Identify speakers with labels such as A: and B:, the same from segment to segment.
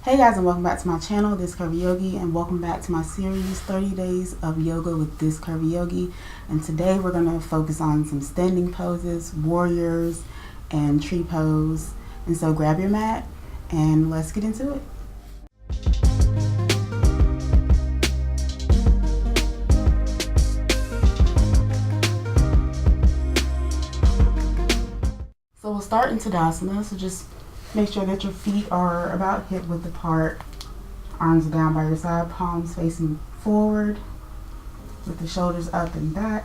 A: Hey guys, and welcome back to my channel, This Curvi Yogi, and welcome back to my series, 30 Days of Yoga with This Curvi Yogi. And today we're going to focus on some standing poses, warriors, and tree pose. And so grab your mat and let's get into it. So we'll start in Tadasana, so just make sure that your feet are about hip width apart, arms down by your side, palms facing forward, with the shoulders up and back.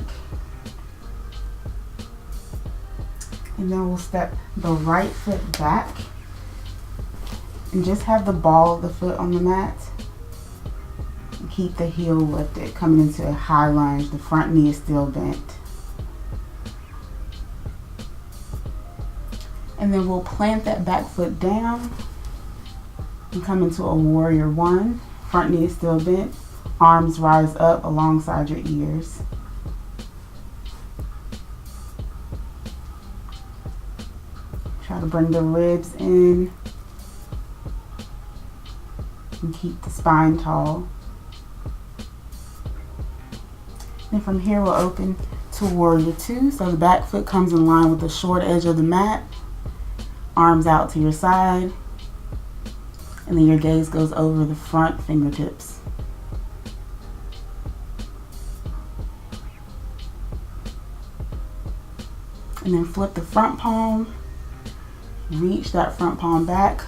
A: And then we'll step the right foot back and just have the ball of the foot on the mat. And keep the heel lifted, coming into a high lunge. The front knee is still bent. And then we'll plant that back foot down and come into a warrior one. Front knee is still bent. Arms rise up alongside your ears. Try to bring the ribs in and keep the spine tall. And from here we'll open to warrior two. So the back foot comes in line with the short edge of the mat. Arms out to your side, and then your gaze goes over the front fingertips. And then flip the front palm, reach that front palm back,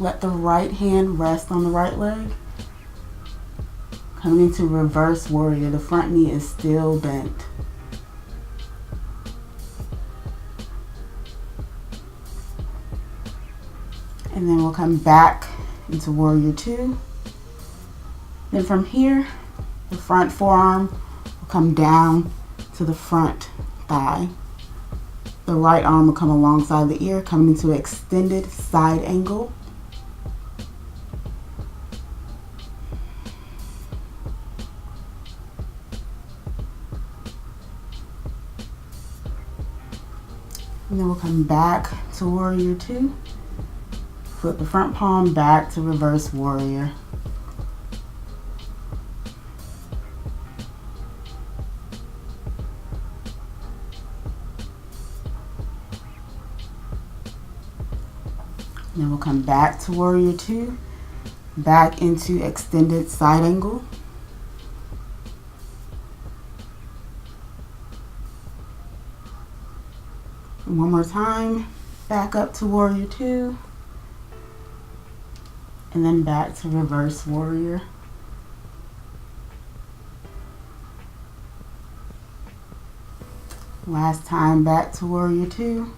A: let the right hand rest on the right leg. Coming into reverse warrior, the front knee is still bent. And then we'll come back into warrior two. Then from here, the front forearm will come down to the front thigh. The right arm will come alongside the ear, coming into extended side angle. And then we'll come back to warrior two. Flip the front palm back to reverse warrior. And then we'll come back to warrior two, back into extended side angle. And one more time, back up to warrior two. And then back to reverse warrior. Last time, back to warrior two.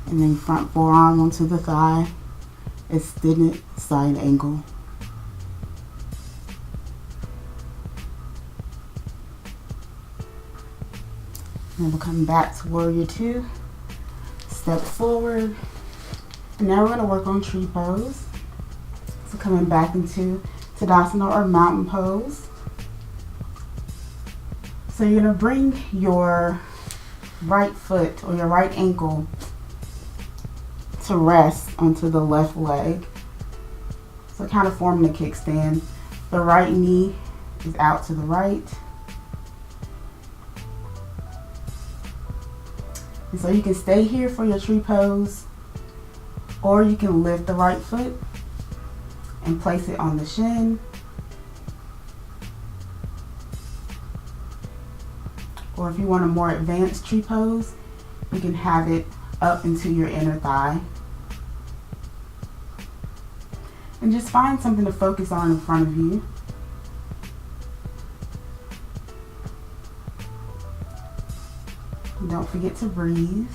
A: And then front forearm onto the thigh, extended side angle. And we'll come back to warrior two, step forward. And now we're going to work on tree pose. So coming back into Tadasana or mountain pose. So you're going to bring your right foot or your right ankle to rest onto the left leg. So kind of forming a kickstand. The right knee is out to the right. And so you can stay here for your tree pose, or you can lift the right foot and place it on the shin. Or if you want a more advanced tree pose, you can have it up into your inner thigh. And just find something to focus on in front of you. And don't forget to breathe.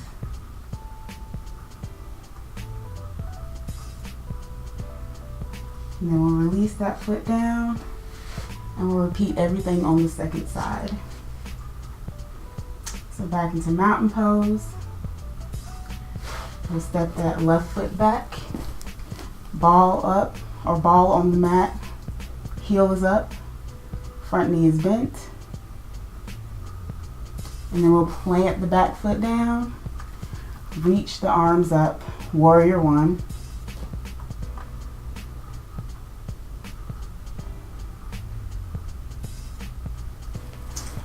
A: And then we'll release that foot down and we'll repeat everything on the second side. So back into mountain pose. We'll step that left foot back, ball up or ball on the mat, heel is up, front knee is bent. And then we'll plant the back foot down, reach the arms up, warrior one.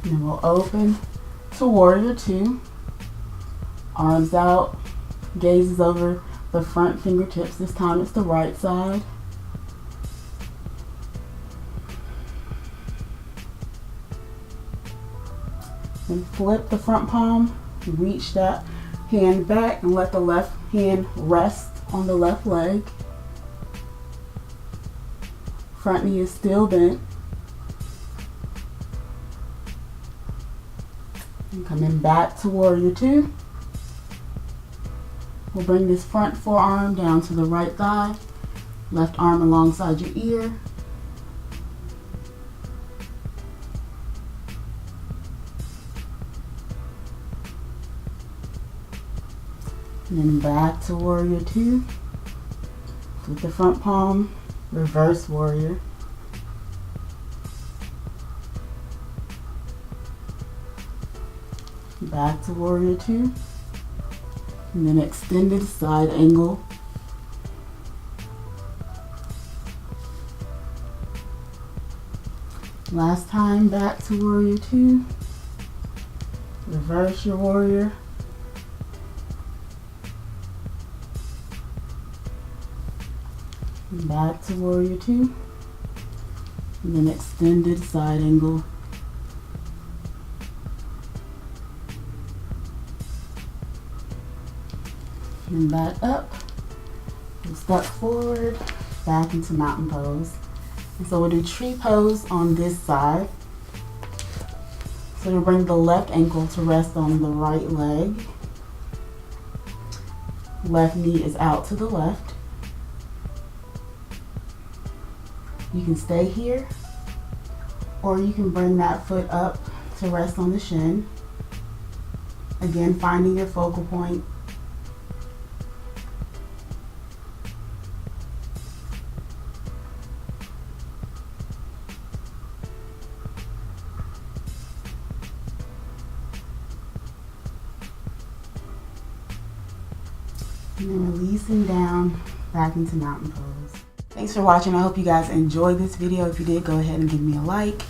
A: And then we'll open to warrior two. Arms out, gazes over the front fingertips. This time it's the right side. And flip the front palm, reach that hand back and let the left hand rest on the left leg. Front knee is still bent. And coming back to warrior two. We'll bring this front forearm down to the right thigh, left arm alongside your ear. And then back to warrior two. With the front palm, reverse warrior. Back to warrior two. And then extended side angle. Last time, back to warrior two. Reverse your warrior. And back to warrior two. And then extended side angle. And back up, and step forward, back into mountain pose. And so we'll do tree pose on this side. So you'll bring the left ankle to rest on the right leg. Left knee is out to the left. You can stay here, or you can bring that foot up to rest on the shin. Again, finding your focal point. And then releasing down back into mountain pose. Thanks for watching. I hope you guys enjoyed this video. If you did, go ahead and give me a like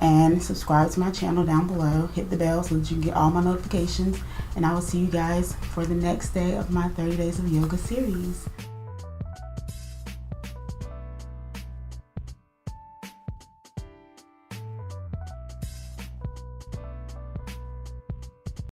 A: and subscribe to my channel down below. Hit the bell so that you can get all my notifications. And I will see you guys for the next day of my 30 Days of Yoga series.